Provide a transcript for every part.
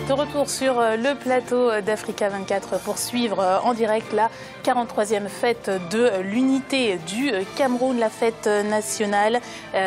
De retour sur le plateau d'Africa 24 pour suivre en direct la 43e fête de l'unité du Cameroun, la fête nationale.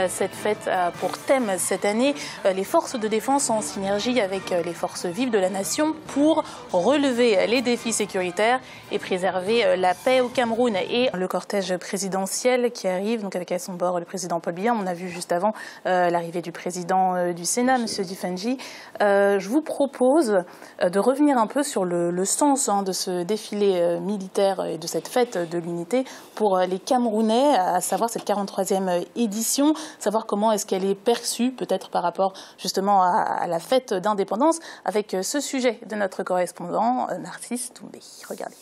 Cette fête a pour thème cette année les forces de défense en synergie avec les forces vives de la nation pour relever les défis sécuritaires et préserver la paix au Cameroun. Et le cortège présidentiel qui arrive, donc avec à son bord le président Paul Biya. On a vu juste avant l'arrivée du président du Sénat, M. Diffenji. Je vous propose de revenir un peu sur le sens de ce défilé militaire et de cette fête de l'unité pour les Camerounais, à savoir cette 43e édition, savoir comment est-ce qu'elle est perçue peut-être par rapport justement à la fête d'indépendance, avec ce sujet de notre correspondant Narcisse Doumbé. Regardez.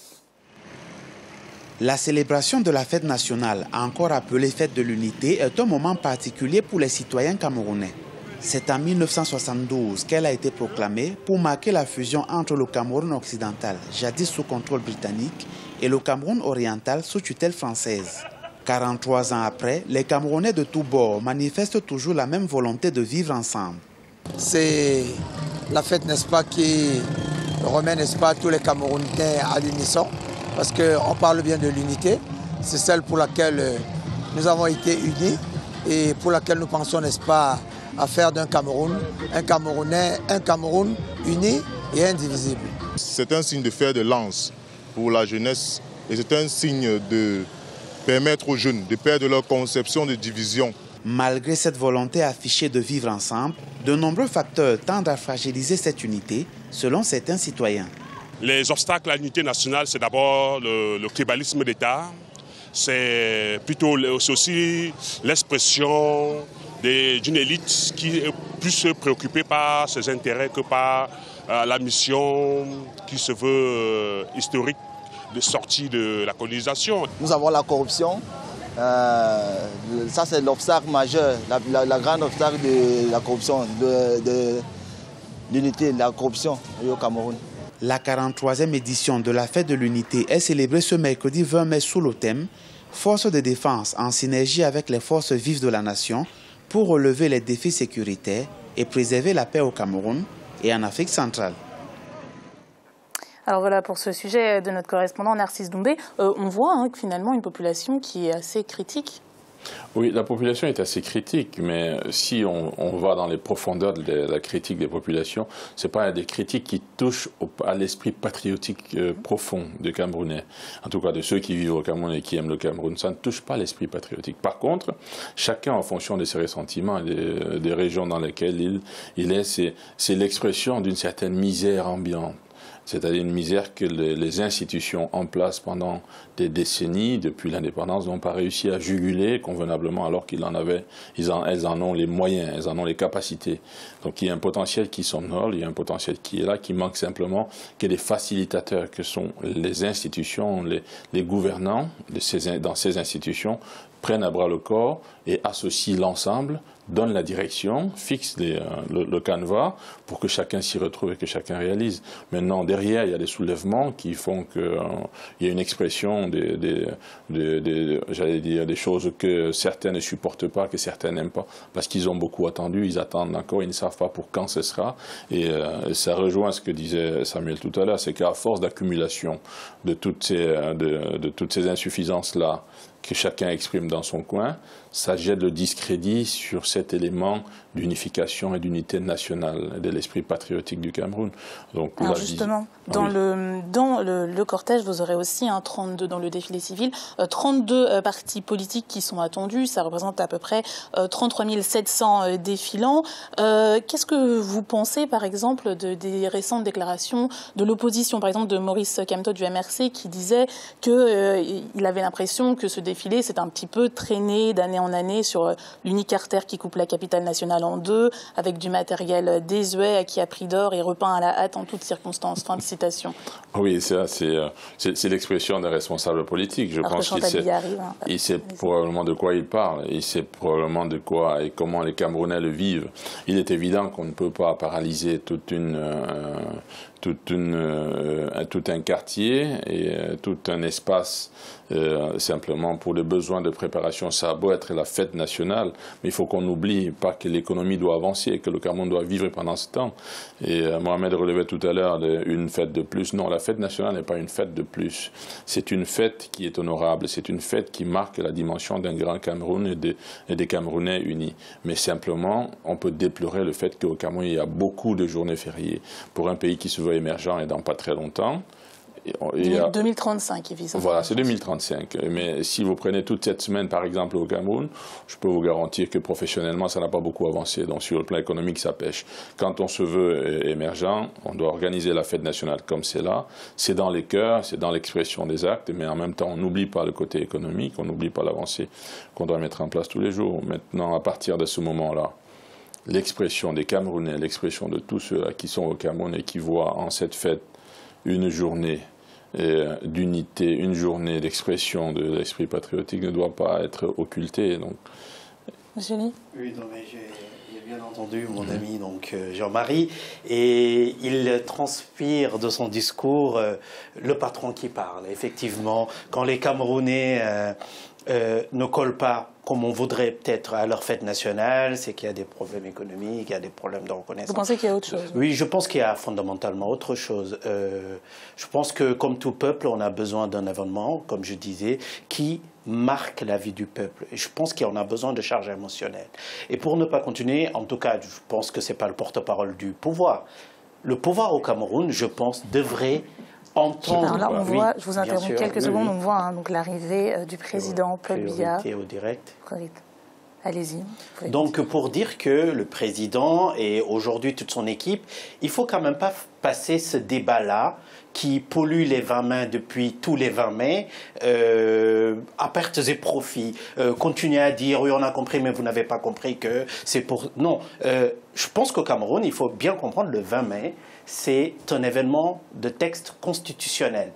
La célébration de la fête nationale, encore appelée fête de l'unité, est un moment particulier pour les citoyens camerounais. C'est en 1972 qu'elle a été proclamée pour marquer la fusion entre le Cameroun occidental, jadis sous contrôle britannique, et le Cameroun oriental sous tutelle française. 43 ans après, les Camerounais de tous bords manifestent toujours la même volonté de vivre ensemble. C'est la fête, n'est-ce pas, qui remet, n'est-ce pas, tous les Camerounais à l'unisson, parce qu'on parle bien de l'unité. C'est celle pour laquelle nous avons été unis et pour laquelle nous pensons, n'est-ce pas, à faire d'un Cameroun, un Camerounais, un Cameroun uni et indivisible. C'est un signe de fer de lance pour la jeunesse et c'est un signe de permettre aux jeunes de perdre leur conception de division. Malgré cette volonté affichée de vivre ensemble, de nombreux facteurs tendent à fragiliser cette unité, selon certains citoyens. Les obstacles à l'unité nationale, c'est d'abord le tribalisme d'État, c'est aussi l'expression d'une élite qui est plus préoccupée par ses intérêts que par la mission qui se veut historique de sortie de la colonisation. Nous avons la corruption, ça c'est l'obstacle majeur, la grande obstacle de la corruption, de l'unité, de la corruption au Cameroun. La 43e édition de la fête de l'unité est célébrée ce mercredi 20 mai sous le thème « Forces de défense en synergie avec les forces vives de la nation » pour relever les défis sécuritaires et préserver la paix au Cameroun et en Afrique centrale. Alors voilà pour ce sujet de notre correspondant Narcisse Doumbé. On voit que finalement une population qui est assez critique. Oui, la population est assez critique, mais si on va dans les profondeurs de la critique des populations, ce n'est pas des critiques qui touchent à l'esprit patriotique profond des Camerounais, en tout cas de ceux qui vivent au Cameroun et qui aiment le Cameroun. Ça ne touche pas l'esprit patriotique. Par contre, chacun en fonction de ses ressentiments et des régions dans lesquelles il est, c'est l'expression d'une certaine misère ambiante. C'est-à-dire une misère que les institutions en place pendant des décennies, depuis l'indépendance, n'ont pas réussi à juguler convenablement alors elles en ont les moyens, elles en ont les capacités. Donc il y a un potentiel qui somnole, il y a un potentiel qui est là, qui manque simplement que des facilitateurs que sont les institutions, les gouvernants dans ces institutions, prennent à bras le corps et associent l'ensemble, donnent la direction, fixent le canevas pour que chacun s'y retrouve et que chacun réalise. Maintenant, derrière, il y a des soulèvements qui font qu'il y a une expression j'allais dire, des choses que certains ne supportent pas, que certains n'aiment pas, parce qu'ils ont beaucoup attendu, ils attendent encore, ils ne savent pas pour quand ce sera. Et ça rejoint ce que disait Samuel tout à l'heure, c'est qu'à force d'accumulation de toutes ces insuffisances-là, que chacun exprime dans son coin, ça jette le discrédit sur cet élément d'unification et d'unité nationale de l'esprit patriotique du Cameroun. Donc, alors justement, dans le cortège, vous aurez aussi 32 dans le défilé civil, 32 partis politiques qui sont attendus, ça représente à peu près 33 700 défilants. Qu'est-ce que vous pensez, par exemple, des récentes déclarations de l'opposition, par exemple de Maurice Kamto du MRC, qui disait qu'il avait l'impression que ce défilé s'est un petit peu traîné d'année en année sur l'unique artère qui coupe la capitale nationale en deux, avec du matériel désuet qui a pris d'or et repeint à la hâte en toutes circonstances. Fin de citation. Oui, c'est l'expression des responsables politiques. Je pense qu'il sait probablement de quoi il parle, il sait probablement de quoi et comment les Camerounais le vivent. Il est évident qu'on ne peut pas paralyser tout un quartier et tout un espace simplement pour les besoins de préparation, ça a beau être la fête nationale, mais il faut qu'on n'oublie pas que l'économie doit avancer, que le Cameroun doit vivre pendant ce temps. Et Mohamed relevait tout à l'heure une fête de plus. Non, la fête nationale n'est pas une fête de plus. C'est une fête qui est honorable, c'est une fête qui marque la dimension d'un grand Cameroun et des Camerounais unis. Mais simplement, on peut déplorer le fait qu'au Cameroun, il y a beaucoup de journées fériées. Pour un pays qui se veut émergent et dans pas très longtemps, 2035, il vise. Voilà, c'est 2035. Mais si vous prenez toute cette semaine, par exemple, au Cameroun, je peux vous garantir que professionnellement, ça n'a pas beaucoup avancé. Donc, sur le plan économique, ça pêche. Quand on se veut émergent, on doit organiser la fête nationale comme c'est là. C'est dans les cœurs, c'est dans l'expression des actes, mais en même temps, on n'oublie pas le côté économique, on n'oublie pas l'avancée qu'on doit mettre en place tous les jours. Maintenant, à partir de ce moment-là, l'expression des Camerounais, l'expression de tous ceux qui sont au Cameroun et qui voient en cette fête une journée d'unité, une journée d'expression de l'esprit patriotique ne doit pas être occultée. Donc. Monsieur Lee ? Oui, non, mais j'ai bien entendu mon ami donc Jean-Marie, et il transpire de son discours le patron qui parle. Effectivement, quand les Camerounais ne collent pas comme on voudrait peut-être à leur fête nationale, c'est qu'il y a des problèmes économiques, il y a des problèmes de reconnaissance. Vous pensez qu'il y a autre chose? Oui, je pense qu'il y a fondamentalement autre chose. Je pense que comme tout peuple, on a besoin d'un événement, comme je disais, qui marque la vie du peuple. Et je pense qu'on a besoin de charge émotionnelle. Et pour ne pas continuer, en tout cas, je pense que ce n'est pas le porte-parole du pouvoir. Le pouvoir au Cameroun, je pense, devrait entendre... Alors là, on voit, je vous interromps quelques secondes, oui. on voit donc l'arrivée du président Paul Biya. Au direct. Allez-y. Donc pour dire que le président et aujourd'hui toute son équipe, il ne faut quand même pas passer ce débat-là qui pollue les 20 mains depuis tous les 20 mai, à pertes et profits. Continuer à dire, oui, on a compris, mais vous n'avez pas compris que c'est pour... Non, je pense qu'au Cameroun, il faut bien comprendre, le 20 mai, c'est un événement de texte constitutionnel.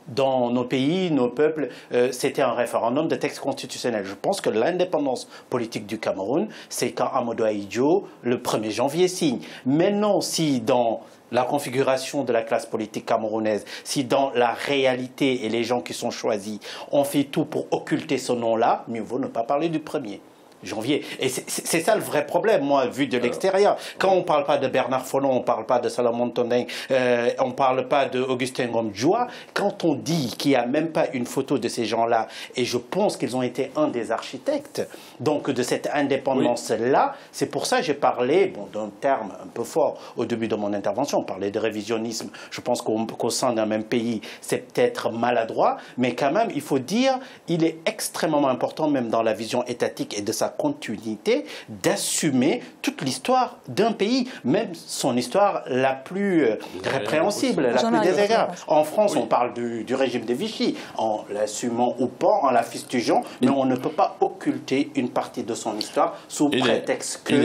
Dans nos pays, nos peuples, c'était un référendum de texte constitutionnel. Je pense que l'indépendance politique du Cameroun, c'est quand Amadou Ahidjo, le 1er janvier, signe. Maintenant, si dans la configuration de la classe politique camerounaise, si dans la réalité et les gens qui sont choisis, on fait tout pour occulter ce nom-là, mieux vaut ne pas parler du 1er janvier. Et c'est ça le vrai problème, moi, vu de l'extérieur. Quand on ne parle pas de Bernard Follon, on ne parle pas de Salomon Tondeng, on ne parle pas d'Augustin Ngom-Djoua, quand on dit qu'il n'y a même pas une photo de ces gens-là, et je pense qu'ils ont été un des architectes donc de cette indépendance-là, c'est pour ça que j'ai parlé d'un terme un peu fort au début de mon intervention, on parlait de révisionnisme. Je pense qu'au sein d'un même pays, c'est peut-être maladroit, mais quand même, il faut dire, il est extrêmement important, même dans la vision étatique et de sa continuité, d'assumer toute l'histoire d'un pays, même son histoire la plus répréhensible, la plus désagréable. En France, on parle du régime de Vichy, en l'assumant ou pas, en la fustigeant, mais on ne peut pas occulter une partie de son histoire sous prétexte que... Il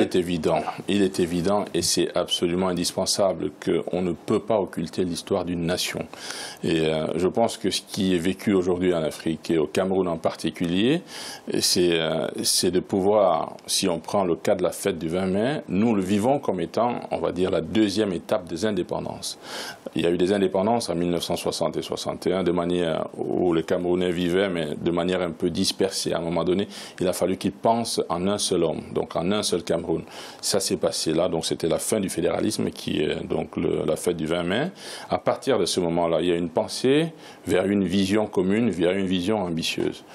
est évident, et c'est absolument indispensable qu'on ne peut pas occulter l'histoire d'une nation. Et je pense que ce qui est vécu aujourd'hui en Afrique, et au Cameroun en particulier, c'est de pouvoir, si on prend le cas de la fête du 20 mai, nous le vivons comme étant, on va dire, la deuxième étape des indépendances. Il y a eu des indépendances en 1960 et 61, de manière où les Camerounais vivaient, mais de manière un peu dispersée. À un moment donné, il a fallu qu'ils pensent en un seul homme, donc en un seul Cameroun. Ça s'est passé là, donc c'était la fin du fédéralisme, qui est donc la fête du 20 mai. À partir de ce moment-là, il y a une pensée vers une vision commune, vers une vision ambitieuse.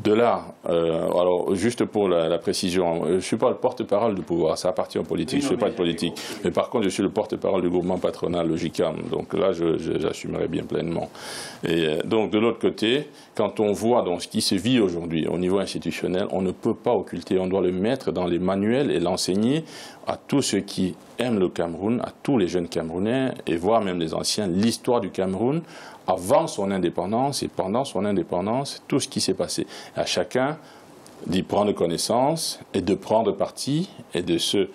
De là, alors juste pour la précision, je ne suis pas le porte-parole du pouvoir, ça appartient aux politiques, je ne suis pas de politique. Mais par contre, je suis le porte-parole du groupement patronal, le GICAM, donc là, j'assumerai bien pleinement. Et donc, de l'autre côté, quand on voit donc, ce qui se vit aujourd'hui au niveau institutionnel, on ne peut pas occulter, on doit le mettre dans les manuels et l'enseigner à tous ceux qui aiment le Cameroun, à tous les jeunes Camerounais, et voire même les anciens, l'histoire du Cameroun, avant son indépendance et pendant son indépendance, tout ce qui s'est passé. À chacun d'y prendre connaissance et de prendre parti et de se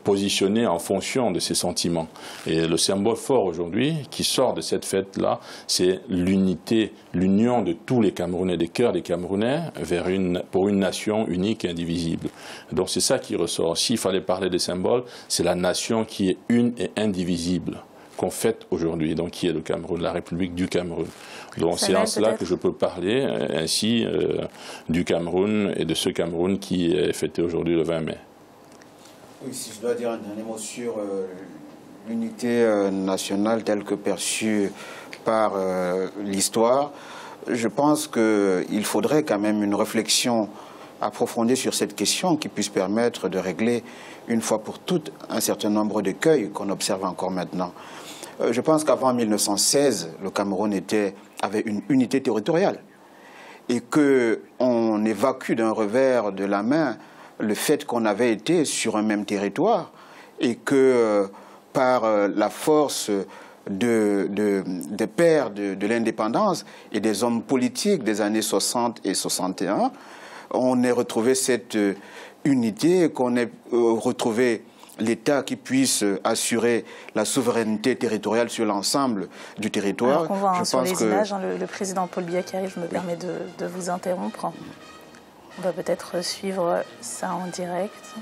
positionner en fonction de ses sentiments. Et le symbole fort aujourd'hui qui sort de cette fête-là, c'est l'unité, l'union de tous les Camerounais, des cœurs des Camerounais pour une nation unique et indivisible. Donc c'est ça qui ressort. S'il fallait parler des symboles, c'est la nation qui est une et indivisible. qu'on fête aujourd'hui, donc qui est le Cameroun, la République du Cameroun. Donc c'est en cela que je peux parler ainsi du Cameroun et de ce Cameroun qui est fêté aujourd'hui le 20 mai. Oui, si je dois dire un dernier mot sur l'unité nationale telle que perçue par l'histoire, je pense qu'il faudrait quand même une réflexion approfondie sur cette question qui puisse permettre de régler une fois pour toutes un certain nombre d'écueils qu'on observe encore maintenant. Je pense qu'avant 1916, le Cameroun avait une unité territoriale et qu'on évacue d'un revers de la main le fait qu'on avait été sur un même territoire et que par la force des pères de l'indépendance et des hommes politiques des années 60 et 61, on ait retrouvé cette unité, qu'on ait retrouvé l'État qui puisse assurer la souveraineté territoriale sur l'ensemble du territoire. Alors qu'on voit sur les images, le président Paul Biya qui arrive, je me permets de vous interrompre. On va peut-être suivre ça en direct.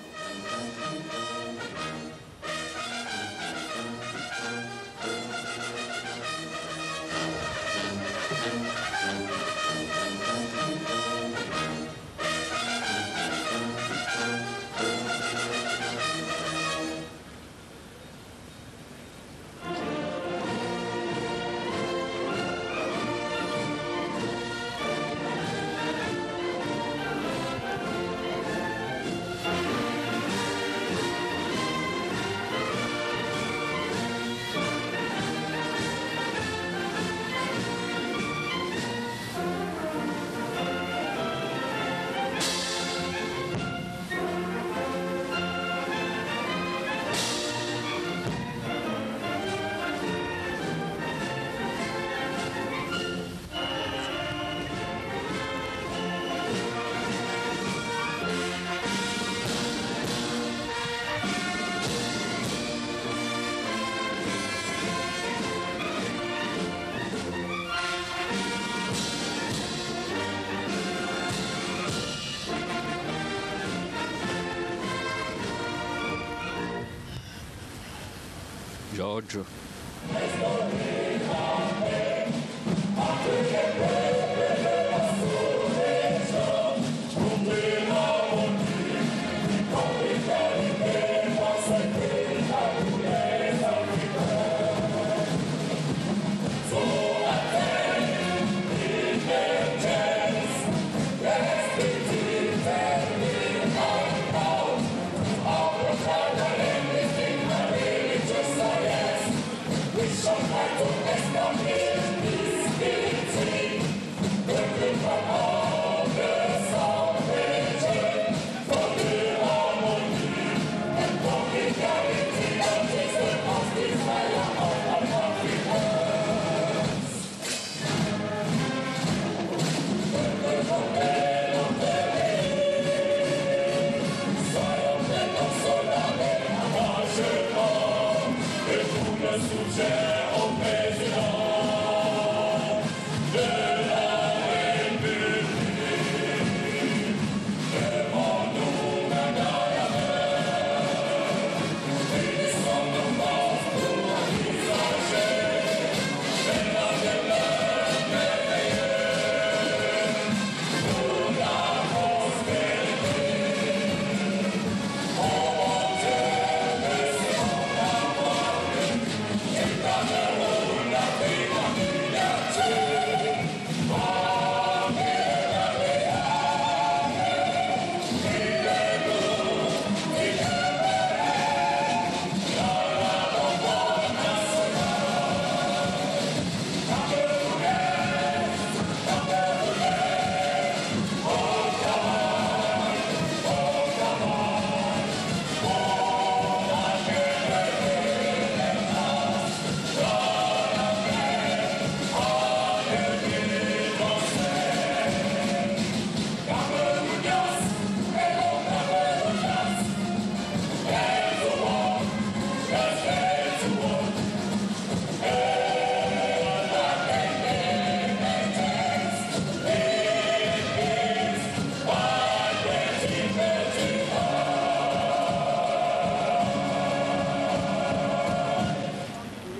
Giorgio.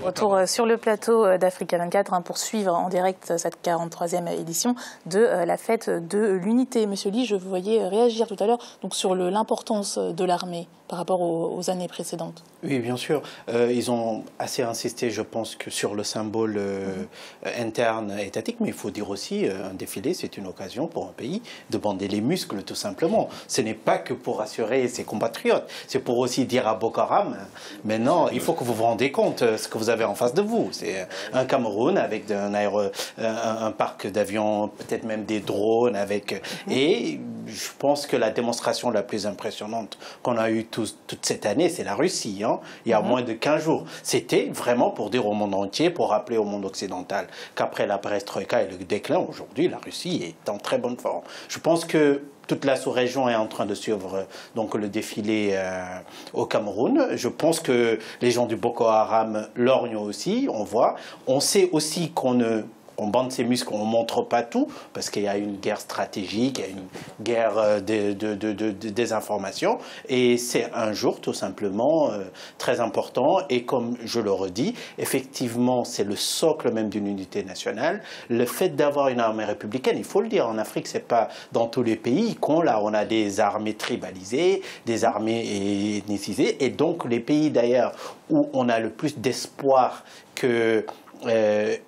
Retour sur le plateau d'Africa 24 pour suivre en direct cette 43e édition de la fête de l'unité. Monsieur Ly, je vous voyais réagir tout à l'heure sur l'importance de l'armée par rapport aux années précédentes. Oui, bien sûr. Ils ont assez insisté, je pense, que sur le symbole interne étatique, mais il faut dire aussi, un défilé, c'est une occasion pour un pays de bander les muscles, tout simplement. Ce n'est pas que pour rassurer ses compatriotes, c'est pour aussi dire à Boko Haram, maintenant, il faut que vous vous rendez compte ce que vous avez en face de vous. C'est un Cameroun avec un parc d'avions, peut-être même des drones, et je pense que la démonstration la plus impressionnante qu'on a eue toute cette année, c'est la Russie. Il y a moins de 15 jours. C'était vraiment pour dire au monde entier, pour rappeler au monde occidental qu'après la perestroïka et le déclin, aujourd'hui, la Russie est en très bonne forme. Je pense que toute la sous-région est en train de suivre le défilé au Cameroun. Je pense que les gens du Boko Haram lorgnent aussi, on voit. On sait aussi on bande ses muscles, on ne montre pas tout, parce qu'il y a une guerre stratégique, il y a une guerre de désinformation, et c'est un jour tout simplement très important, et comme je le redis, effectivement c'est le socle même d'une unité nationale. Le fait d'avoir une armée républicaine, il faut le dire, en Afrique c'est pas dans tous les pays qu'on l'a, on a des armées tribalisées, des armées ethnicisées, et donc les pays d'ailleurs où on a le plus d'espoir que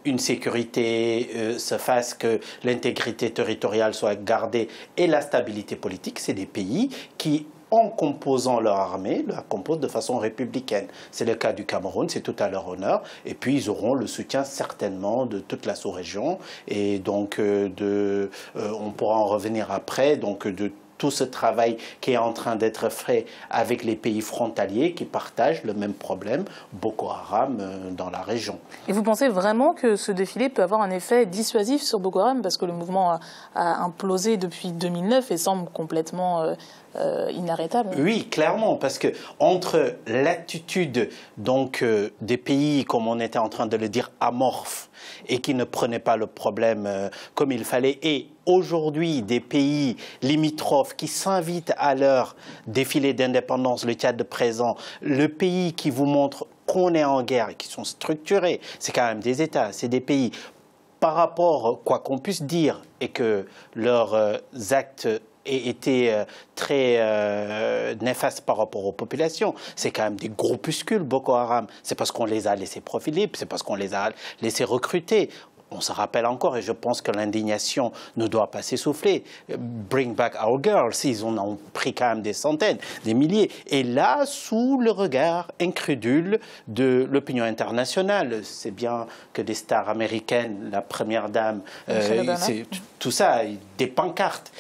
une sécurité se fasse, que l'intégrité territoriale soit gardée et la stabilité politique, c'est des pays qui, en composant leur armée, la composent de façon républicaine. C'est le cas du Cameroun, c'est tout à leur honneur. Et puis ils auront le soutien certainement de toute la sous-région. Et donc on pourra en revenir après, donc de tout ce travail qui est en train d'être fait avec les pays frontaliers qui partagent le même problème, Boko Haram, dans la région. Et vous pensez vraiment que ce défilé peut avoir un effet dissuasif sur Boko Haram, parce que le mouvement a implosé depuis 2009 et semble complètement inarrêtable? Oui, clairement, parce que entre l'attitude des pays, comme on était en train de le dire, amorphes, et qui ne prenaient pas le problème comme il fallait, et aujourd'hui des pays limitrophes qui s'invitent à leur défilé d'indépendance, le Tchad de présent, le pays qui vous montre qu'on est en guerre et qui sont structurés, c'est quand même des États, c'est des pays par rapport, quoi qu'on puisse dire, et que leurs actes aient été très néfastes par rapport aux populations. C'est quand même des groupuscules, Boko Haram. C'est parce qu'on les a laissés profiler, c'est parce qu'on les a laissés recruter. On se rappelle encore, et je pense que l'indignation ne doit pas s'essouffler. Bring back our girls, ils en ont pris quand même des centaines, des milliers. Et là, sous le regard incrédule de l'opinion internationale, c'est bien que des stars américaines, la première dame, tout ça, des pancartes.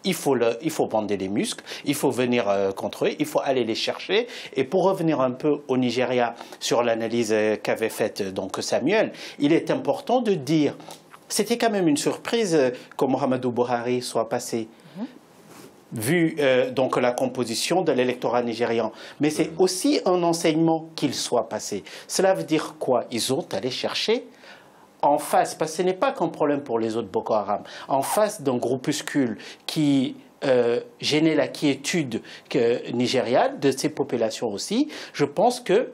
Il faut bander les muscles, il faut venir contre eux, il faut aller les chercher. Et pour revenir un peu au Nigeria sur l'analyse qu'avait faite Samuel, il est important de dire, c'était quand même une surprise que Muhammadu Buhari soit passé, vu la composition de l'électorat nigérian. Mais c'est aussi un enseignement qu'il soit passé. Cela veut dire quoi? Ils ont allé chercher en face, parce que ce n'est pas qu'un problème pour les autres Boko Haram, en face d'un groupuscule qui gênait la quiétude nigériane, de ces populations aussi, je pense que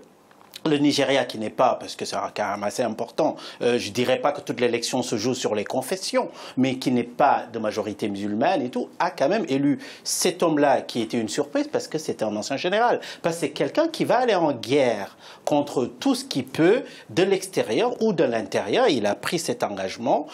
le Nigeria, qui n'est pas, parce que c'est quand même assez important, je ne dirais pas que toute l'élection se joue sur les confessions, mais qui n'est pas de majorité musulmane et tout, a quand même élu cet homme-là, qui était une surprise parce que c'était un ancien général. Parce que c'est quelqu'un qui va aller en guerre contre tout ce qui peut, de l'extérieur ou de l'intérieur. Il a pris cet engagement,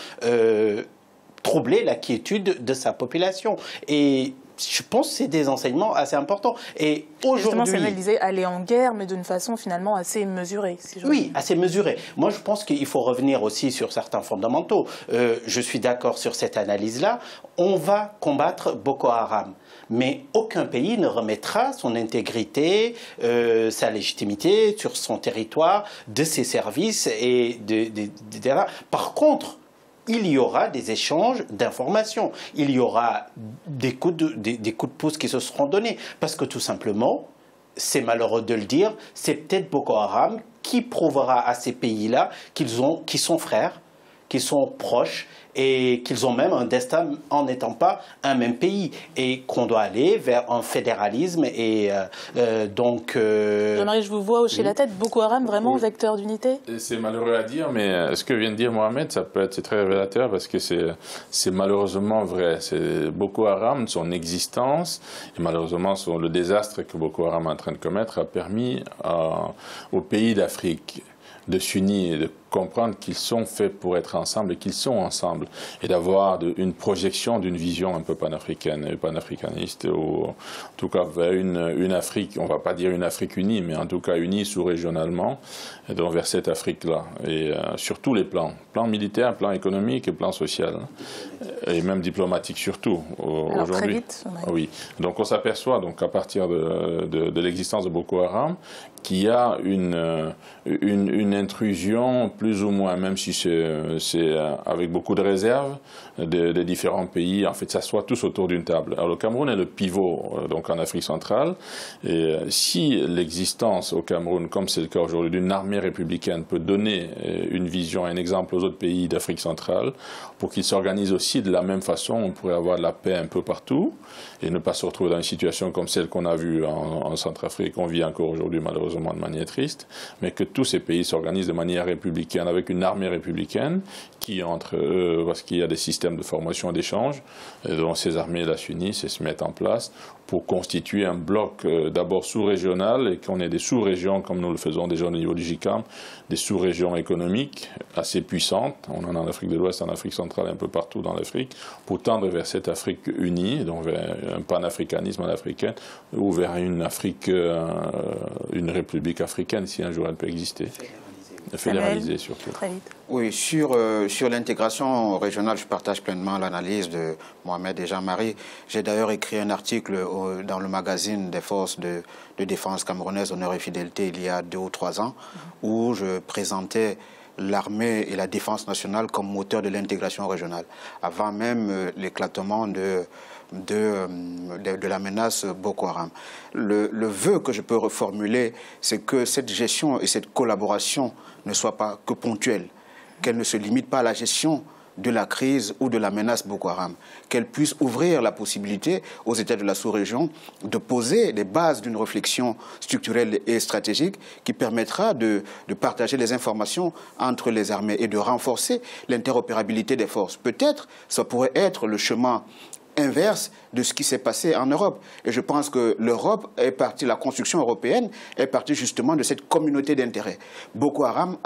troubler la quiétude de sa population. Et je pense que c'est des enseignements assez importants. Et aujourd'hui, Samuel disait aller en guerre, mais d'une façon finalement assez mesurée. Oui, assez mesurée. Moi, je pense qu'il faut revenir aussi sur certains fondamentaux. Je suis d'accord sur cette analyse-là. On va combattre Boko Haram. Mais aucun pays ne remettra son intégrité, sa légitimité sur son territoire, de ses services et Par contre, il y aura des échanges d'informations, il y aura des coups de pouce qui se seront donnés. Parce que tout simplement, c'est malheureux de le dire, c'est peut-être Boko Haram qui prouvera à ces pays-là qu'ils sont frères, qu'ils sont proches et qu'ils ont même un destin en n'étant pas un même pays et qu'on doit aller vers un fédéralisme et donc... Jean-Marie, je vous vois hocher la tête. Boko Haram, vraiment vecteur d'unité? C'est malheureux à dire, mais ce que vient de dire Mohamed, c'est très révélateur parce que c'est malheureusement vrai. Boko Haram, son existence, et malheureusement le désastre que Boko Haram est en train de commettre a permis aux pays d'Afrique de s'unir et de comprendre qu'ils sont faits pour être ensemble et qu'ils sont ensemble et d'avoir une projection d'une vision un peu panafricaine et panafricaniste ou en tout cas vers une Afrique, on ne va pas dire une Afrique unie, mais en tout cas unie sous-régionalement et donc vers cette Afrique-là et sur tous les plans, plan militaire, plan économique et plan social et même diplomatique surtout aujourd'hui. Oui, donc on s'aperçoit donc à partir de l'existence de Boko Haram qu'il y a une intrusion plus ou moins, même si c'est avec beaucoup de réserves, des différents pays, en fait, s'assoient tous autour d'une table. Alors le Cameroun est le pivot, donc en Afrique centrale, et si l'existence au Cameroun, comme c'est le cas aujourd'hui, d'une armée républicaine peut donner une vision, un exemple aux autres pays d'Afrique centrale, pour qu'ils s'organisent aussi de la même façon, on pourrait avoir de la paix un peu partout, et ne pas se retrouver dans une situation comme celle qu'on a vue en Centrafrique, on vit encore aujourd'hui malheureusement de manière triste, mais que tous ces pays s'organisent de manière républicaine, avec une armée républicaine qui entre eux, parce qu'il y a des systèmes de formation et d'échange, dont ces armées-là s'unissent et se mettent en place pour constituer un bloc d'abord sous-régional et qu'on ait des sous-régions, comme nous le faisons déjà au niveau du GICAM, des sous-régions économiques assez puissantes, on en a en Afrique de l'Ouest, en Afrique centrale, un peu partout dans l'Afrique, pour tendre vers cette Afrique unie, donc vers un panafricanisme africain, ou vers une Afrique, une république africaine, si un jour elle peut exister. Fédéralisé surtout. Très vite. Oui, sur l'intégration régionale, je partage pleinement l'analyse de Mohamed et Jean-Marie. J'ai d'ailleurs écrit un article dans le magazine des forces de défense camerounaises Honneur et Fidélité il y a 2 ou 3 ans, où je présentais l'armée et la défense nationale comme moteur de l'intégration régionale, avant même l'éclatement de la menace Boko Haram. Le vœu que je peux reformuler, c'est que cette gestion et cette collaboration ne soient pas que ponctuelles, qu'elle ne se limite pas à la gestion de la crise ou de la menace Boko Haram, qu'elle puisse ouvrir la possibilité aux États de la sous-région de poser les bases d'une réflexion structurelle et stratégique qui permettra de partager les informations entre les armées et de renforcer l'interopérabilité des forces. Peut-être ça pourrait être le chemin inverse de ce qui s'est passé en Europe. Et je pense que l'Europe est partie, la construction européenne est partie justement de cette communauté d'intérêts. Boko Haram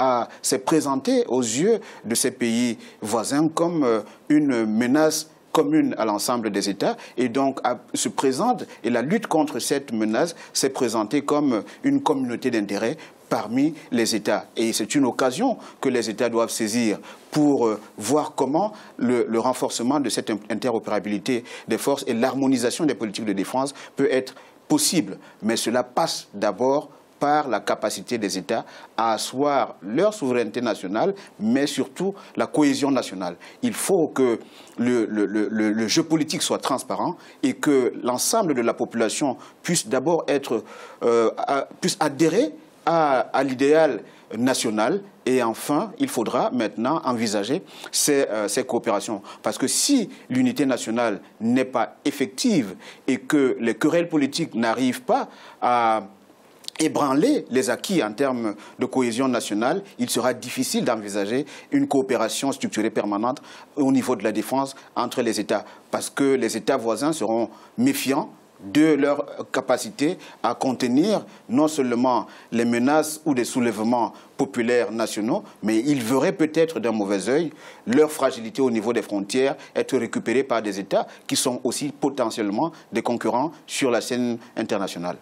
s'est présenté aux yeux de ces pays voisins comme une menace commune à l'ensemble des États et donc se présente, et la lutte contre cette menace s'est présentée comme une communauté d'intérêts parmi les États. Et c'est une occasion que les États doivent saisir pour voir comment le renforcement de cette interopérabilité des forces et l'harmonisation des politiques de défense peut être possible. Mais cela passe d'abord par la capacité des États à asseoir leur souveraineté nationale, mais surtout la cohésion nationale. Il faut que le jeu politique soit transparent et que l'ensemble de la population puisse d'abord puisse adhérer à l'idéal national. Et enfin, il faudra maintenant envisager ces coopérations. Parce que si l'unité nationale n'est pas effective et que les querelles politiques n'arrivent pas à ébranler les acquis en termes de cohésion nationale, il sera difficile d'envisager une coopération structurée permanente au niveau de la défense entre les États. Parce que les États voisins seront méfiants de leur capacité à contenir non seulement les menaces ou des soulèvements populaires nationaux, mais ils verraient peut-être d'un mauvais œil leur fragilité au niveau des frontières être récupérée par des États qui sont aussi potentiellement des concurrents sur la scène internationale.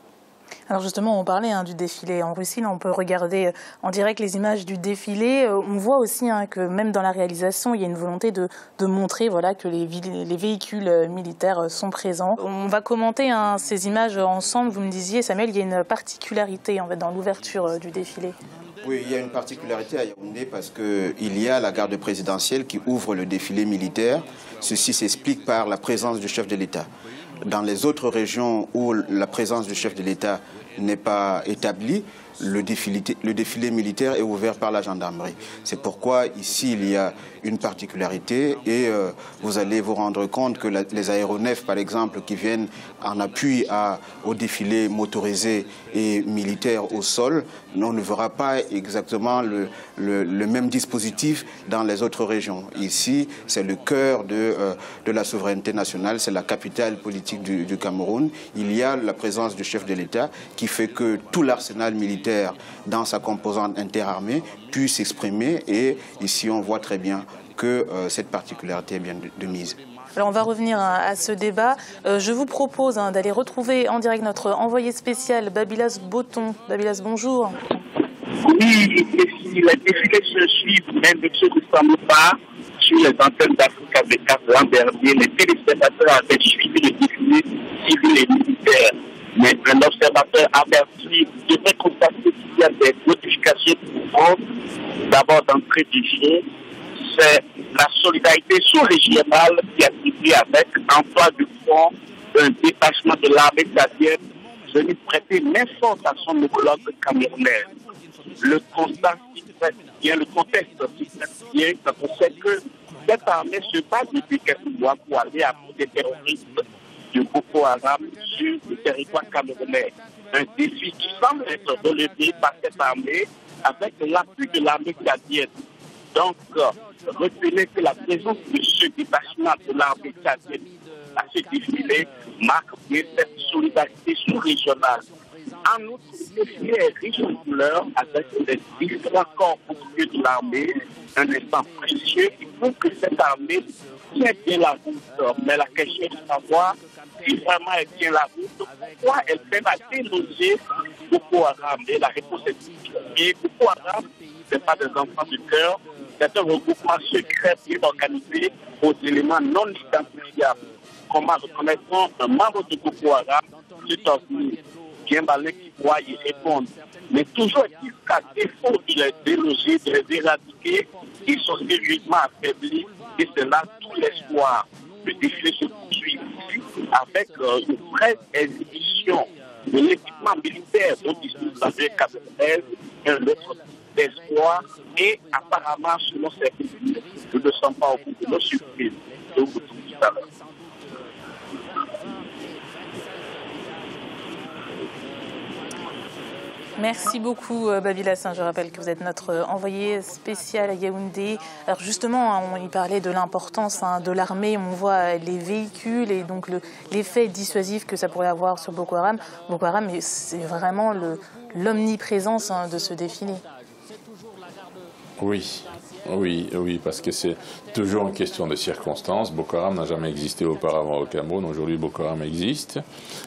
Alors justement, on parlait du défilé en Russie. Là, on peut regarder en direct les images du défilé. On voit aussi que même dans la réalisation, il y a une volonté de montrer que les véhicules militaires sont présents. On va commenter ces images ensemble. Vous me disiez, Samuel, il y a une particularité en fait, dans l'ouverture du défilé. Oui, il y a une particularité à Yaoundé parce qu'il y a la garde présidentielle qui ouvre le défilé militaire. Ceci s'explique par la présence du chef de l'État. Dans les autres régions où la présence du chef de l'État n'est pas établi, le défilé militaire est ouvert par la gendarmerie. C'est pourquoi ici il y a une particularité et vous allez vous rendre compte que les aéronefs, par exemple, qui viennent en appui au défilé motorisé et militaire au sol, on ne verra pas exactement le même dispositif dans les autres régions. Ici, c'est le cœur de la souveraineté nationale, c'est la capitale politique du Cameroun. Il y a la présence du chef de l'État qui fait que tout l'arsenal militaire dans sa composante interarmée puisse s'exprimer et ici on voit très bien que cette particularité est bien de mise. Alors on va revenir à ce débat. Je vous propose d'aller retrouver en direct notre envoyé spécial Babylas Boton. Babylas, bonjour. Oui, les défilés se suivent, même ceux qui ne sont pas sur les antennes d'Africa 24 l'an dernier. Les téléspectateurs avaient suivi le défilé civil et militaire. Mais un observateur averti devrait constater qu'il y a des modifications profondes. D'abord, d'entrée du jeu, c'est la solidarité sous-régionale qui a été avec l'emploi du front d'un détachement de l'armée tchadienne venu prêter main forte à son homologue camerounais. Le constat qui traite bien, le contexte qui traite bien, quand on sait que cette armée se bat depuis quelques mois pour aller à bout des terroristes de Boko Haram sur le territoire camerounais. Un défi qui semble être relevé par cette armée avec l'appui de l'armée tchadienne. Donc, retenez que la présence de ce détachement de l'armée tchadienne à ce défilé marque bien cette solidarité sous-régionale. En outre, le défilé est riche en couleurs avec les différents corps portugais de l'armée, un instant précieux qui prouve que cette armée tient bien la route. Mais la question est de savoir si vraiment elle tient la route, pourquoi elle peine à déloger Boko Haram. Et la réponse est et Boko Haram, ce n'est pas des enfants du cœur, c'est un regroupement secret bien organisé aux éléments non identifiables. Comment reconnaît-on un membre de Boko Haram? C'est un bien malin qui pourra y répondre. Mais toujours est-il qu'à défaut de les déloger, de les éradiquer, ils sont sérieusement affaiblis et c'est là tout l'espoir. Le défilé se poursuit ici avec une vraie exhibition de l'équipement militaire dont dispose l'armée camerounaise, un autre d'espoir et apparemment, selon ces films, nous ne sommes pas au bout de nos surprises. Je vous retrouve tout à l'heure. Merci beaucoup Babylas. Je rappelle que vous êtes notre envoyé spécial à Yaoundé. Alors justement, on y parlait de l'importance de l'armée. On voit les véhicules et donc l'effet dissuasif que ça pourrait avoir sur Boko Haram. Boko Haram, c'est vraiment l'omniprésence de ce défilé. Oui, parce que c'est toujours une question de circonstances. Boko Haram n'a jamais existé auparavant au Cameroun. Aujourd'hui, Boko Haram existe.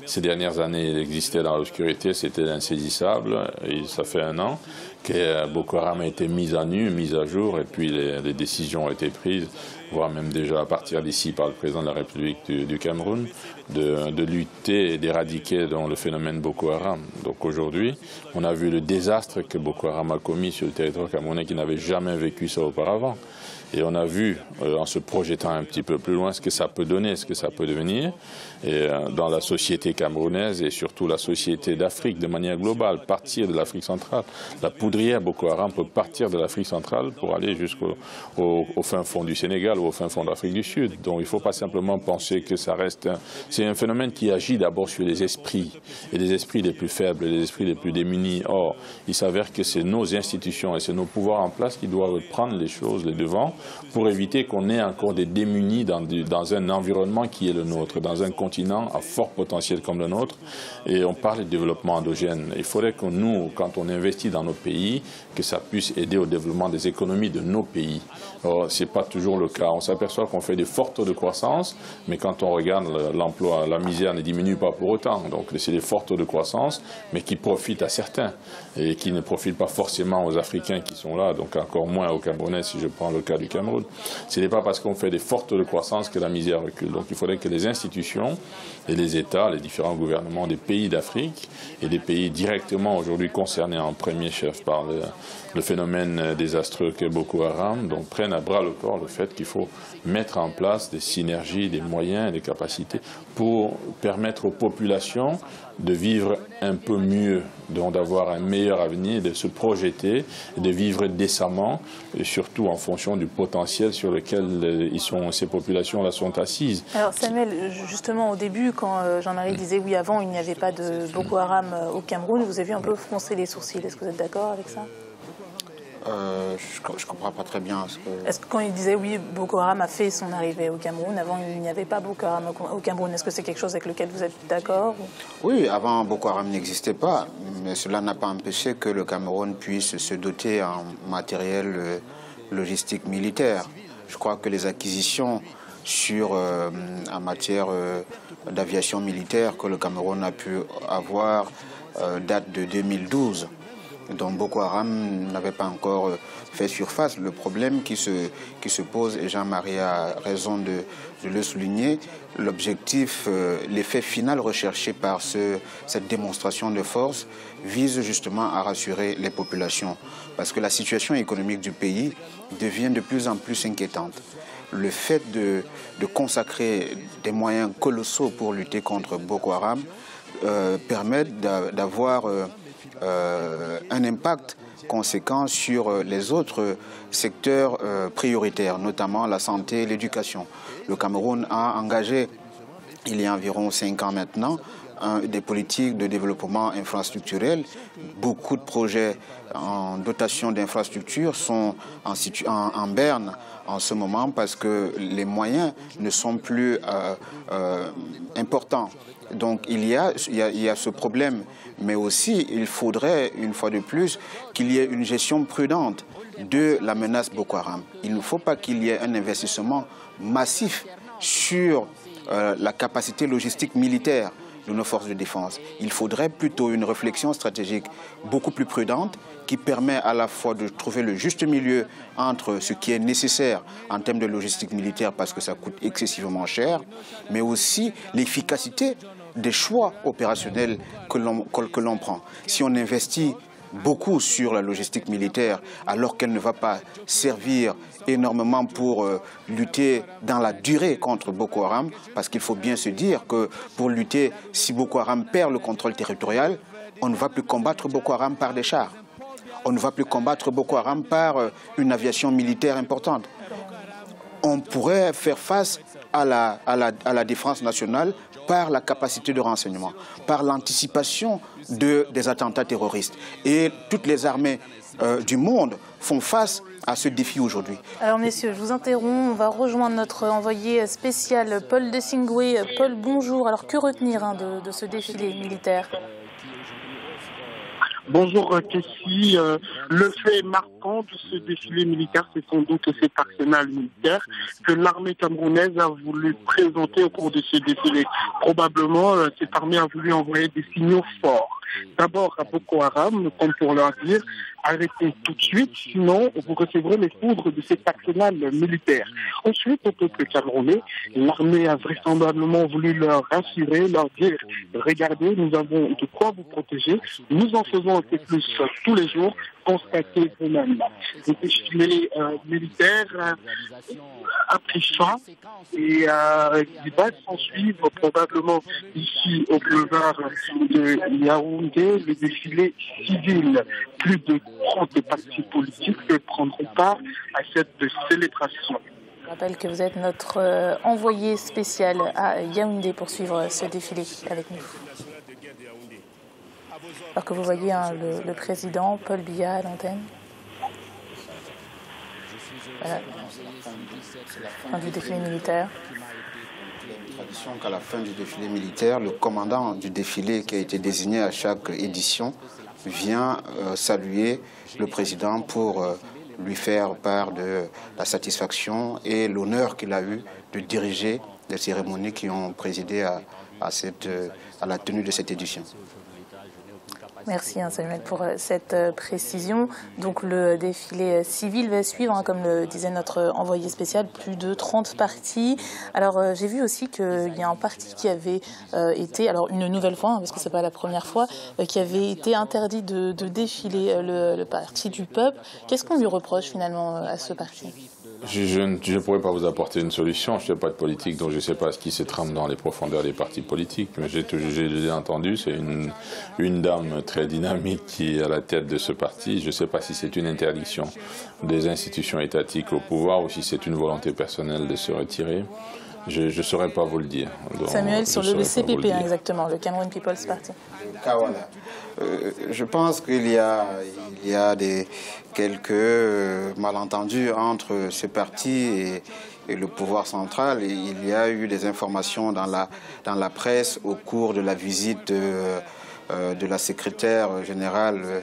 Ces dernières années, il existait dans l'obscurité, c'était insaisissable. Et ça fait 1 an que Boko Haram a été mis à nu, mis à jour, et puis les décisions ont été prises, voire même déjà à partir d'ici par le président de la République du Cameroun, de lutter et d'éradiquer le phénomène Boko Haram. Donc aujourd'hui, on a vu le désastre que Boko Haram a commis sur le territoire camerounais qui n'avait jamais vécu ça auparavant. Et on a vu, en se projetant un petit peu plus loin, ce que ça peut donner, ce que ça peut devenir, et dans la société camerounaise et surtout la société d'Afrique de manière globale, partir de l'Afrique centrale. La poudrière Boko Haram peut partir de l'Afrique centrale pour aller jusqu'au fin fond du Sénégal ou au fin fond de l'Afrique du Sud. Donc il ne faut pas simplement penser que ça reste... C'est un phénomène qui agit d'abord sur les esprits, et les esprits les plus faibles, les esprits les plus démunis. Or, il s'avère que c'est nos institutions et c'est nos pouvoirs en place qui doivent prendre les choses, les devants, pour éviter qu'on ait encore des démunis dans un environnement qui est le nôtre, dans un continent à fort potentiel comme le nôtre. Et on parle de développement endogène. Il faudrait que nous, quand on investit dans nos pays, que ça puisse aider au développement des économies de nos pays. Or, ce n'est pas toujours le cas. On s'aperçoit qu'on fait des forts taux de croissance, mais quand on regarde l'emploi, la misère ne diminue pas pour autant. Donc c'est des forts taux de croissance, mais qui profitent à certains et qui ne profitent pas forcément aux Africains qui sont là, donc encore moins aux Camerounais si je prends le cas du Cameroun. Ce n'est pas parce qu'on fait des forts taux de croissance que la misère recule. Donc il faudrait que les institutions et les États, les différents gouvernements des pays d'Afrique et des pays directement aujourd'hui concernés en premier chef par le phénomène désastreux qu'est Boko Haram, donc prennent à bras le corps le fait qu'il faut faut mettre en place des synergies, des moyens, des capacités pour permettre aux populations de vivre un peu mieux, donc d'avoir un meilleur avenir, de se projeter, de vivre décemment, et surtout en fonction du potentiel sur lequel ces populations-là sont assises. Alors Samuel, justement au début, quand Jean-Marie disait oui, avant il n'y avait pas de Boko Haram au Cameroun, vous avez vu un peu froncer les sourcils. Est-ce que vous êtes d'accord avec ça? Je ne comprends pas très bien. Est-ce que quand il disait oui, Boko Haram a fait son arrivée au Cameroun, avant il n'y avait pas Boko Haram au Cameroun, est-ce que c'est quelque chose avec lequel vous êtes d'accord? Oui, avant Boko Haram n'existait pas, mais cela n'a pas empêché que le Cameroun puisse se doter en matériel logistique militaire. Je crois que les acquisitions en matière d'aviation militaire que le Cameroun a pu avoir datent de 2012. Donc Boko Haram n'avait pas encore fait surface. Le problème qui se pose, et Jean-Marie a raison de le souligner, l'objectif, l'effet final recherché par cette démonstration de force vise justement à rassurer les populations. Parce que la situation économique du pays devient de plus en plus inquiétante. Le fait de consacrer des moyens colossaux pour lutter contre Boko Haram permet d'avoir un impact conséquent sur les autres secteurs prioritaires, notamment la santé et l'éducation. Le Cameroun a engagé, il y a environ 5 ans maintenant, des politiques de développement infrastructurel. Beaucoup de projets en dotation d'infrastructures sont en berne en ce moment parce que les moyens ne sont plus importants. Donc il y a ce problème, mais aussi il faudrait, une fois de plus, qu'il y ait une gestion prudente de la menace Boko Haram. Il ne faut pas qu'il y ait un investissement massif sur la capacité logistique militaire de nos forces de défense. Il faudrait plutôt une réflexion stratégique beaucoup plus prudente qui permet à la fois de trouver le juste milieu entre ce qui est nécessaire en termes de logistique militaire parce que ça coûte excessivement cher, mais aussi l'efficacité des choix opérationnels que l'on prend. Si on investit beaucoup sur la logistique militaire alors qu'elle ne va pas servir énormément pour lutter dans la durée contre Boko Haram, parce qu'il faut bien se dire que pour lutter, si Boko Haram perd le contrôle territorial, on ne va plus combattre Boko Haram par des chars. On ne va plus combattre Boko Haram par une aviation militaire importante. On pourrait faire face à la défense nationale par la capacité de renseignement, par l'anticipation des attentats terroristes. Et toutes les armées du monde font face à ce défi aujourd'hui. Alors messieurs, je vous interromps, on va rejoindre notre envoyé spécial Paul Dessingwe. Paul, bonjour. Alors que retenir de ce défilé militaire ? Bonjour Kessie. Le fait marquant de ce défilé militaire, c'est sans doute cet arsenal militaire que l'armée camerounaise a voulu présenter au cours de ce défilé. Probablement, cette armée a voulu envoyer des signaux forts. D'abord à Boko Haram, comme pour leur dire, arrêtez tout de suite, sinon vous recevrez les foudres de cet arsenal militaire. Ensuite, au peuple camerounais, l'armée a vraisemblablement voulu leur rassurer, leur dire, regardez, nous avons de quoi vous protéger, nous en faisons un peu plus tous les jours, constatez vous-même. Le défilé militaire a pris fin et il va s'en suivre probablement ici au boulevard de Yaoundé, le défilé civil. Plus de 30 partis politiques prendront part à cette célébration. Je rappelle que vous êtes notre envoyé spécial à Yaoundé pour suivre ce défilé avec nous. Alors que vous voyez le président Paul Biya à l'antenne. Voilà. Fin du défilé militaire. Il y a une tradition qu'à la fin du défilé militaire, le commandant du défilé qui a été désigné à chaque édition vient saluer le président pour lui faire part de la satisfaction et l'honneur qu'il a eu de diriger les cérémonies qui ont présidé à la tenue de cette édition. Merci Samuel pour cette précision. Donc le défilé civil va suivre, comme le disait notre envoyé spécial, plus de 30 partis. Alors j'ai vu aussi qu'il y a un parti qui avait été, alors une nouvelle fois, parce que c'est pas la première fois, qui avait été interdit de défiler, le parti du peuple. Qu'est-ce qu'on lui reproche finalement à ce parti ? Je ne pourrais pas vous apporter une solution. Je ne fais pas de politique, donc je ne sais pas ce qui se trame dans les profondeurs des partis politiques. Mais j'ai entendu, c'est une dame très dynamique qui est à la tête de ce parti. Je ne sais pas si c'est une interdiction des institutions étatiques au pouvoir ou si c'est une volonté personnelle de se retirer. Je ne saurais pas vous le dire. Donc, Samuel, sur le CPP, exactement, le Cameroun People's Party. Je pense qu'il y a quelques malentendus entre ce parti et le pouvoir central. Et il y a eu des informations dans la presse au cours de la visite de la secrétaire générale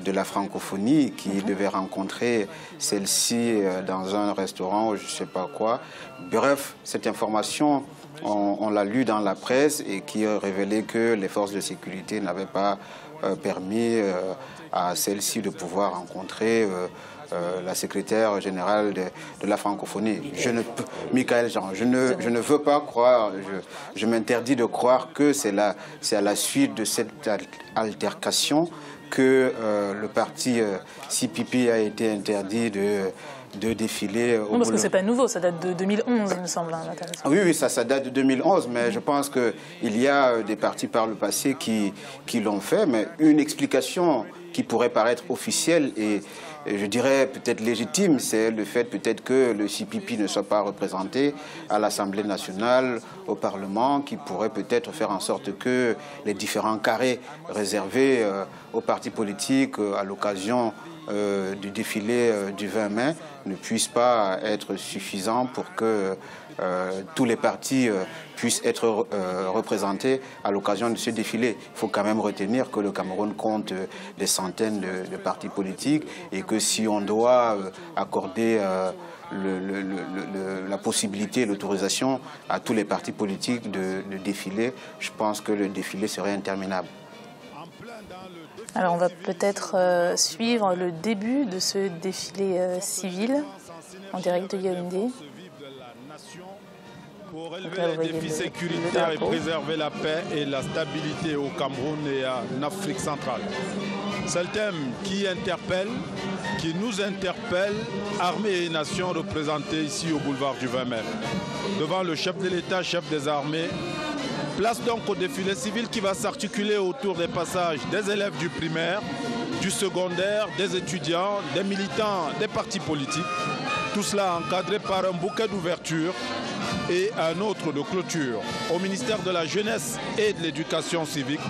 de la francophonie qui devait rencontrer celle-ci dans un restaurant ou je ne sais pas quoi. Bref, cette information, on l'a lue dans la presse et qui révélait que les forces de sécurité n'avaient pas permis à celle-ci de pouvoir rencontrer la secrétaire générale de la francophonie. Michael Jean, je ne veux pas croire, je m'interdis de croire que c'est à la suite de cette altercation que le parti CPP a été interdit de défiler. Non, parce que c'est pas nouveau, ça date de 2011, il me semble. Oui, ça date de 2011, mais je pense qu'il y a des partis par le passé qui l'ont fait, mais une explication qui pourrait paraître officielle et je dirais peut-être légitime, c'est le fait peut-être que le CPP ne soit pas représenté à l'Assemblée nationale, au Parlement, qui pourrait peut-être faire en sorte que les différents carrés réservés aux partis politiques à l'occasion du défilé du 20 mai ne puissent pas être suffisants pour que tous les partis puissent être représentés à l'occasion de ce défilé. Il faut quand même retenir que le Cameroun compte des centaines de partis politiques et que si on doit accorder la possibilité, l'autorisation à tous les partis politiques de défiler, je pense que le défilé serait interminable. Alors on va peut-être suivre le début de ce défilé civil en direct de Yaoundé. Pour relever les défis sécuritaires et préserver la paix et la stabilité au Cameroun et en Afrique centrale. C'est le thème qui interpelle, qui nous interpelle, armée et nation représentées ici au boulevard du 20 mai. Devant le chef de l'État, chef des armées, place donc au défilé civil qui va s'articuler autour des passages des élèves du primaire, du secondaire, des étudiants, des militants, des partis politiques. Tout cela encadré par un bouquet d'ouverture et un autre de clôture. Au ministère de la Jeunesse et de l'Éducation civique,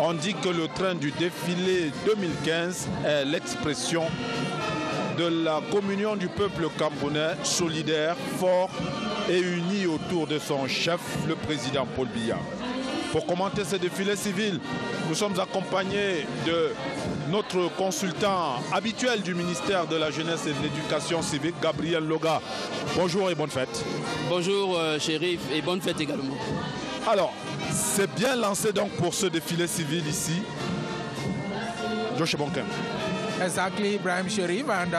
on dit que le train du défilé 2015 est l'expression de la communion du peuple camerounais solidaire, fort et uni autour de son chef, le président Paul Biya. Pour commenter ce défilé civil, nous sommes accompagnés de notre consultant habituel du ministère de la Jeunesse et de l'Éducation civique, Gabriel Loga. Bonjour et bonne fête. Bonjour Chérif et bonne fête également. Alors, c'est bien lancé donc pour ce défilé civil ici. Josh Bonken. Exactly, Ibrahim Sharif, and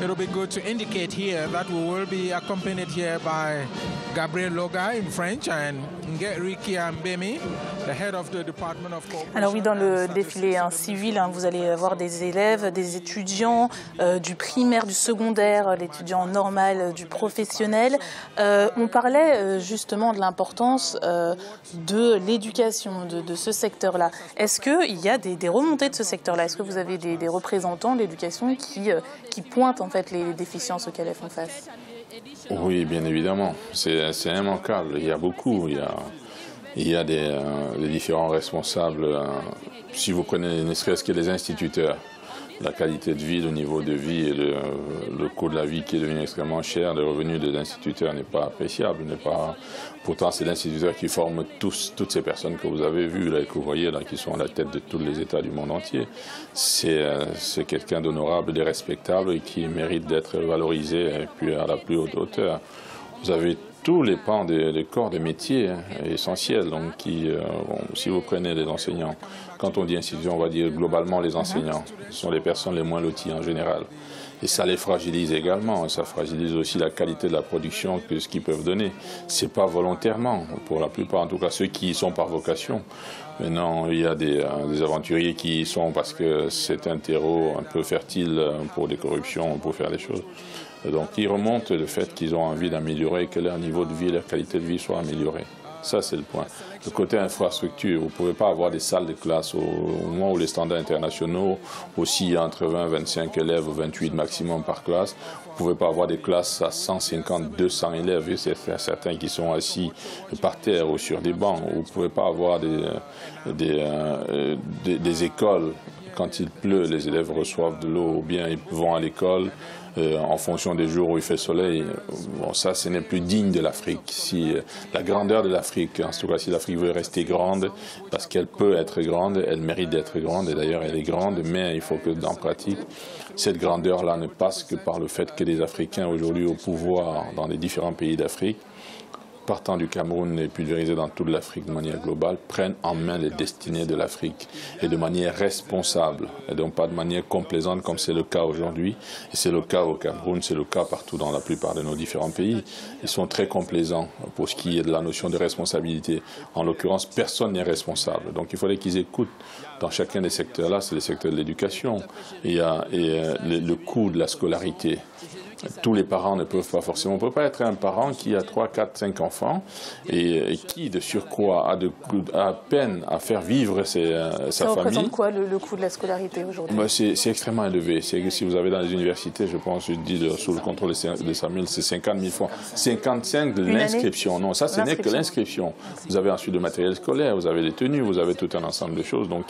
it will be good to indicate here that we will be accompanied here by Gabriel Loga in French and Ricky Mbemi, the head of the Department of Cooperation. Alors oui, dans le défilé civil, vous allez avoir des élèves, des étudiants du primaire, du secondaire, l'étudiant normal, du professionnel. On parlait justement de l'importance de l'éducation, de ce secteur-là. Est-ce qu'il y a des remontées de ce secteur-là? Est-ce que vous avez des représentants de l'éducation qui pointent en fait les déficiences auxquelles elles font face? Oui, bien évidemment. C'est immanquable. Il y a beaucoup. Il y a des différents responsables. Si vous prenez ne serait-ce que les instituteurs, la qualité de vie, le niveau de vie et le coût de la vie qui est devenu extrêmement cher, le revenu des instituteurs n'est pas appréciable. Pourtant, c'est l'instituteur qui forme toutes ces personnes que vous avez vues, là, et que vous voyez, là, qui sont à la tête de tous les États du monde entier. C'est quelqu'un d'honorable et respectable et qui mérite d'être valorisé et puis à la plus haute hauteur. Vous avez tous les pans des corps des métiers essentiels. Donc si vous prenez les enseignants, quand on dit institution, on va dire globalement les enseignants. Ce sont les personnes les moins loties en général. Et ça les fragilise également. Ça fragilise aussi la qualité de la production que ce qu'ils peuvent donner. C'est pas volontairement, pour la plupart, en tout cas ceux qui y sont par vocation. Maintenant, il y a des aventuriers qui y sont parce que c'est un terreau un peu fertile pour des corruptions, pour faire des choses. Donc ils remontent le fait qu'ils ont envie d'améliorer, que leur niveau de vie, leur qualité de vie soit améliorée. Ça, c'est le point. Le côté infrastructure, vous ne pouvez pas avoir des salles de classe au moment où les standards internationaux oscillent entre 20 25 élèves ou 28 maximum par classe. Vous ne pouvez pas avoir des classes à 150, 200 élèves. Et c'est certains qui sont assis par terre ou sur des bancs. Vous ne pouvez pas avoir des écoles. Quand il pleut, les élèves reçoivent de l'eau ou bien ils vont à l'école. En fonction des jours où il fait soleil, bon, ça, ce n'est plus digne de l'Afrique. Si la grandeur de l'Afrique, en tout cas, si l'Afrique veut rester grande, parce qu'elle peut être grande, elle mérite d'être grande, et d'ailleurs, elle est grande, mais il faut que, dans la pratique, cette grandeur-là ne passe que par le fait que les Africains, aujourd'hui, au pouvoir dans les différents pays d'Afrique, partant du Cameroun et pulvérisés dans toute l'Afrique de manière globale, prennent en main les destinées de l'Afrique et de manière responsable, et donc pas de manière complaisante comme c'est le cas aujourd'hui. Et c'est le cas au Cameroun, c'est le cas partout dans la plupart de nos différents pays. Ils sont très complaisants pour ce qui est de la notion de responsabilité. En l'occurrence, personne n'est responsable. Donc il faudrait qu'ils écoutent dans chacun des secteurs-là, c'est le secteur de l'éducation et le coût de la scolarité. Tous les parents ne peuvent pas forcément. On ne peut pas être un parent qui a 3, 4, 5 enfants et qui, de surcroît, a peine à faire vivre sa famille. Ça représente quoi le coût de la scolarité aujourd'hui? C'est extrêmement élevé. Si vous avez dans les universités, je pense, je dis sous le contrôle de Samuel, c'est 50 000 francs. 55 de l'inscription. Non, ça, ce n'est que l'inscription. Vous avez ensuite le matériel scolaire, vous avez les tenues, vous avez tout un ensemble de choses. Donc,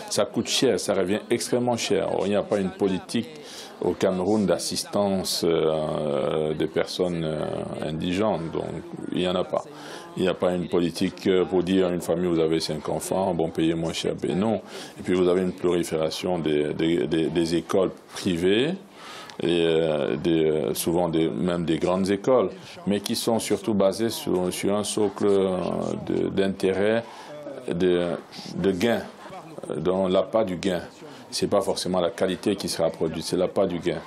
ça coûte cher, ça revient extrêmement cher. Or, il n'y a pas une politique au Cameroun d'assistance des personnes indigentes, donc il n'y en a pas. Il n'y a pas une politique pour dire à une famille vous avez 5 enfants, bon payez moins cher, ben non. Et puis vous avez une prolifération des écoles privées et souvent même des grandes écoles, mais qui sont surtout basées sur un socle d'intérêt, de gain, dans l'appât du gain. Ce n'est pas forcément la qualité qui sera produite, c'est l'appât du gain.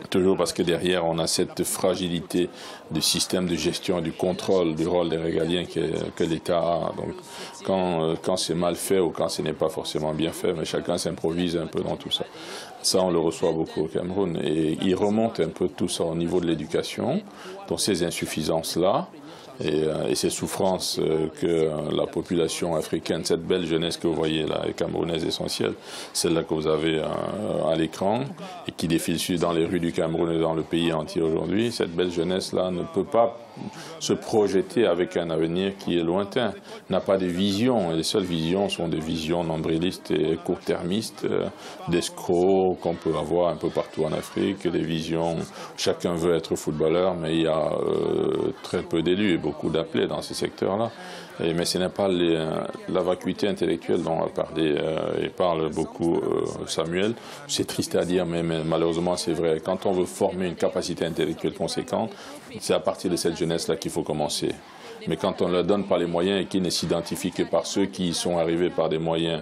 Toujours parce que derrière, on a cette fragilité du système de gestion, du contrôle, du rôle des régaliens que l'État a. Donc, quand c'est mal fait ou quand ce n'est pas forcément bien fait, mais chacun s'improvise un peu dans tout ça. Ça, on le reçoit beaucoup au Cameroun. Et il remonte un peu tout ça au niveau de l'éducation, dans ces insuffisances-là. Et ces souffrances que la population africaine, cette belle jeunesse que vous voyez là, est camerounaise essentielle, celle-là que vous avez à l'écran et qui défile dans les rues du Cameroun et dans le pays entier aujourd'hui, cette belle jeunesse-là ne peut pas se projeter avec un avenir qui est lointain, n'a pas de vision. Et les seules visions sont des visions nombrilistes et court-termistes, d'escrocs qu'on peut avoir un peu partout en Afrique, des visions, chacun veut être footballeur, mais il y a très peu d'élus et beaucoup d'appelés dans ces secteurs-là. Mais ce n'est pas la vacuité intellectuelle dont parle beaucoup Samuel. C'est triste à dire, mais malheureusement c'est vrai. Quand on veut former une capacité intellectuelle conséquente, c'est à partir de cette jeunesse-là qu'il faut commencer. Mais quand on ne leur donne pas les moyens et qu'ils ne s'identifient que par ceux qui y sont arrivés par des moyens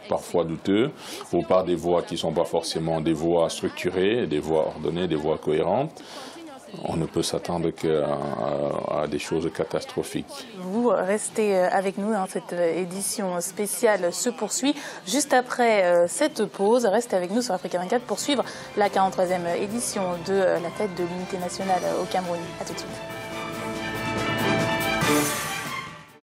parfois douteux, ou par des voies qui ne sont pas forcément des voies structurées, des voies ordonnées, des voies cohérentes, on ne peut s'attendre qu'à des choses catastrophiques. Vous restez avec nous, cette édition spéciale se poursuit. Juste après cette pause, restez avec nous sur Africa 24 pour suivre la 43e édition de la fête de l'unité nationale au Cameroun. A tout de suite.